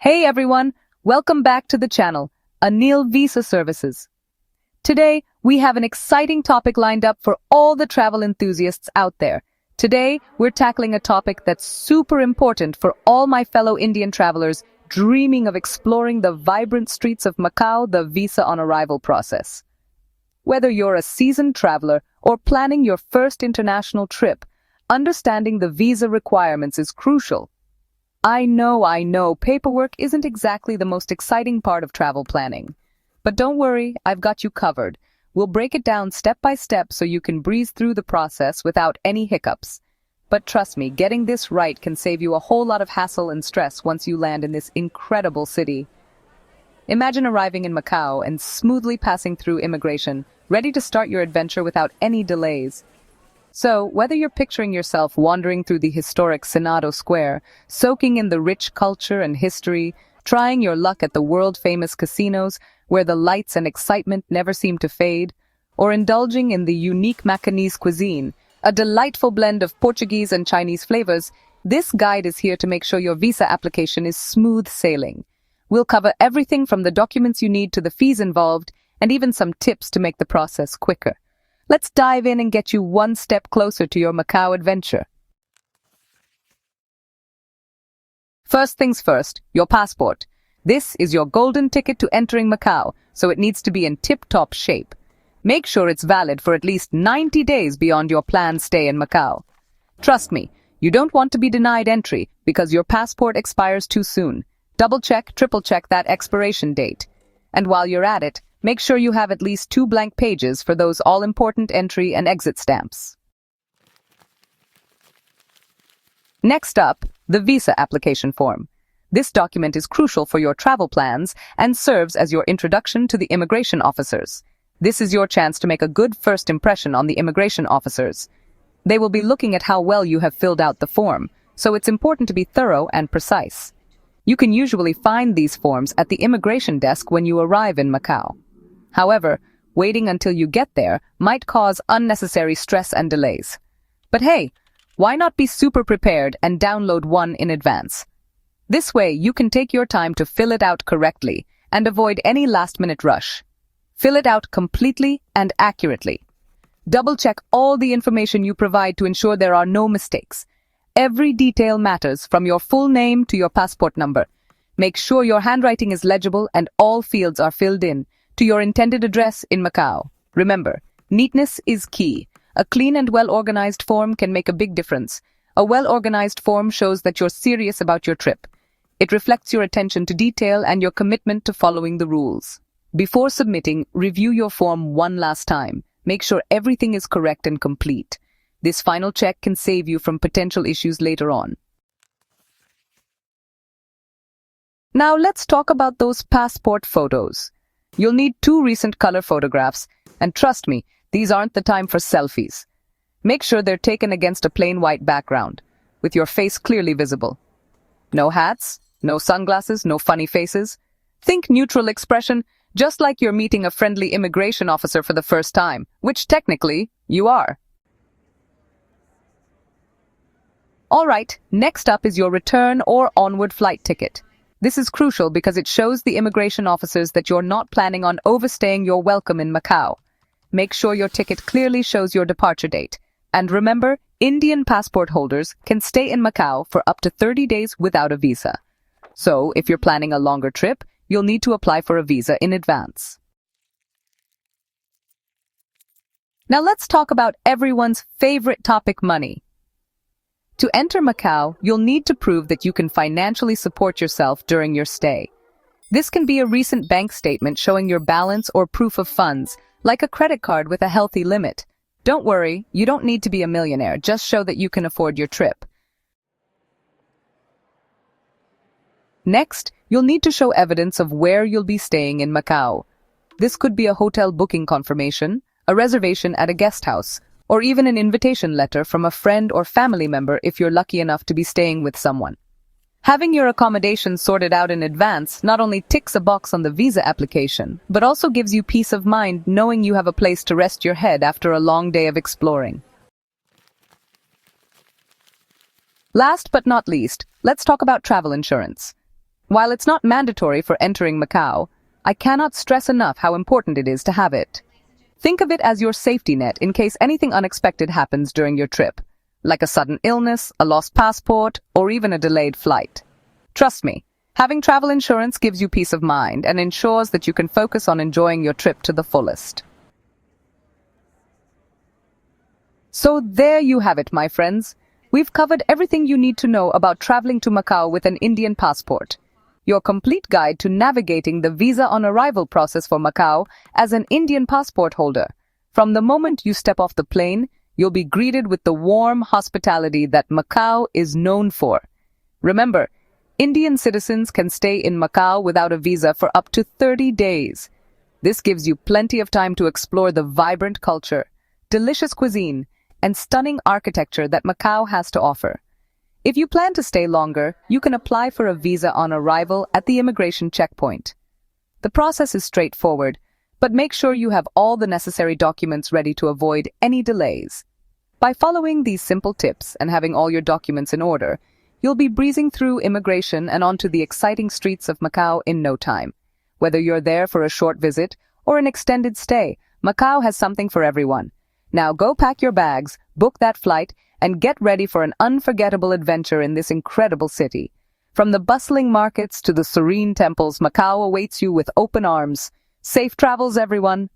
Hey everyone, welcome back to the channel, Anil Visa Services. Today, we have an exciting topic lined up for all the travel enthusiasts out there. Today, we're tackling a topic that's super important for all my fellow Indian travelers dreaming of exploring the vibrant streets of Macau, the visa on arrival process. Whether you're a seasoned traveler or planning your first international trip, understanding the visa requirements is crucial. I know, paperwork isn't exactly the most exciting part of travel planning. But don't worry, I've got you covered. We'll break it down step by step so you can breeze through the process without any hiccups. But trust me, getting this right can save you a whole lot of hassle and stress once you land in this incredible city. Imagine arriving in Macau and smoothly passing through immigration, ready to start your adventure without any delays. So, whether you're picturing yourself wandering through the historic Senado Square, soaking in the rich culture and history, trying your luck at the world-famous casinos where the lights and excitement never seem to fade, or indulging in the unique Macanese cuisine, a delightful blend of Portuguese and Chinese flavors, this guide is here to make sure your visa application is smooth sailing. We'll cover everything from the documents you need to the fees involved, and even some tips to make the process quicker. Let's dive in and get you one step closer to your Macau adventure. First things first, your passport. This is your golden ticket to entering Macau, so it needs to be in tip-top shape. Make sure it's valid for at least 90 days beyond your planned stay in Macau. Trust me, you don't want to be denied entry because your passport expires too soon. Double-check, triple-check that expiration date. And while you're at it, make sure you have at least 2 blank pages for those all-important entry and exit stamps. Next up, the visa application form. This document is crucial for your travel plans and serves as your introduction to the immigration officers. This is your chance to make a good first impression on the immigration officers. They will be looking at how well you have filled out the form, so it's important to be thorough and precise. You can usually find these forms at the immigration desk when you arrive in Macau. However, waiting until you get there might cause unnecessary stress and delays. But hey, why not be super prepared and download one in advance? This way, you can take your time to fill it out correctly and avoid any last-minute rush. Fill it out completely and accurately. Double-check all the information you provide to ensure there are no mistakes. Every detail matters, from your full name to your passport number. Make sure your handwriting is legible and all fields are filled in to your intended address in Macau. Remember, neatness is key. A clean and well-organized form can make a big difference. A well-organized form shows that you're serious about your trip. It reflects your attention to detail and your commitment to following the rules. Before submitting, review your form one last time. Make sure everything is correct and complete. This final check can save you from potential issues later on. Now let's talk about those passport photos. You'll need 2 recent color photographs, and trust me, these aren't the time for selfies. Make sure they're taken against a plain white background, with your face clearly visible. No hats, no sunglasses, no funny faces. Think neutral expression, just like you're meeting a friendly immigration officer for the first time, which technically, you are. Alright, next up is your return or onward flight ticket. This is crucial because it shows the immigration officers that you're not planning on overstaying your welcome in Macau. Make sure your ticket clearly shows your departure date. And remember, Indian passport holders can stay in Macau for up to 30 days without a visa. So, if you're planning a longer trip, you'll need to apply for a visa in advance. Now let's talk about everyone's favorite topic, money. To enter Macau, you'll need to prove that you can financially support yourself during your stay. This can be a recent bank statement showing your balance or proof of funds, like a credit card with a healthy limit. Don't worry, you don't need to be a millionaire, just show that you can afford your trip. Next, you'll need to show evidence of where you'll be staying in Macau. This could be a hotel booking confirmation, a reservation at a guest house, or even an invitation letter from a friend or family member if you're lucky enough to be staying with someone. Having your accommodation sorted out in advance not only ticks a box on the visa application, but also gives you peace of mind knowing you have a place to rest your head after a long day of exploring. Last but not least, let's talk about travel insurance. While it's not mandatory for entering Macau, I cannot stress enough how important it is to have it. Think of it as your safety net in case anything unexpected happens during your trip, like a sudden illness, a lost passport, or even a delayed flight. Trust me, having travel insurance gives you peace of mind and ensures that you can focus on enjoying your trip to the fullest. So there you have it, my friends. We've covered everything you need to know about traveling to Macau with an Indian passport. Your complete guide to navigating the visa on arrival process for Macau as an Indian passport holder. From the moment you step off the plane, you'll be greeted with the warm hospitality that Macau is known for. Remember, Indian citizens can stay in Macau without a visa for up to 30 days. This gives you plenty of time to explore the vibrant culture, delicious cuisine, and stunning architecture that Macau has to offer. If you plan to stay longer, you can apply for a visa on arrival at the immigration checkpoint. The process is straightforward, but make sure you have all the necessary documents ready to avoid any delays. By following these simple tips and having all your documents in order, you'll be breezing through immigration and onto the exciting streets of Macau in no time. Whether you're there for a short visit or an extended stay, Macau has something for everyone. Now go pack your bags, book that flight, and get ready for an unforgettable adventure in this incredible city. From the bustling markets to the serene temples, Macau awaits you with open arms. Safe travels, everyone!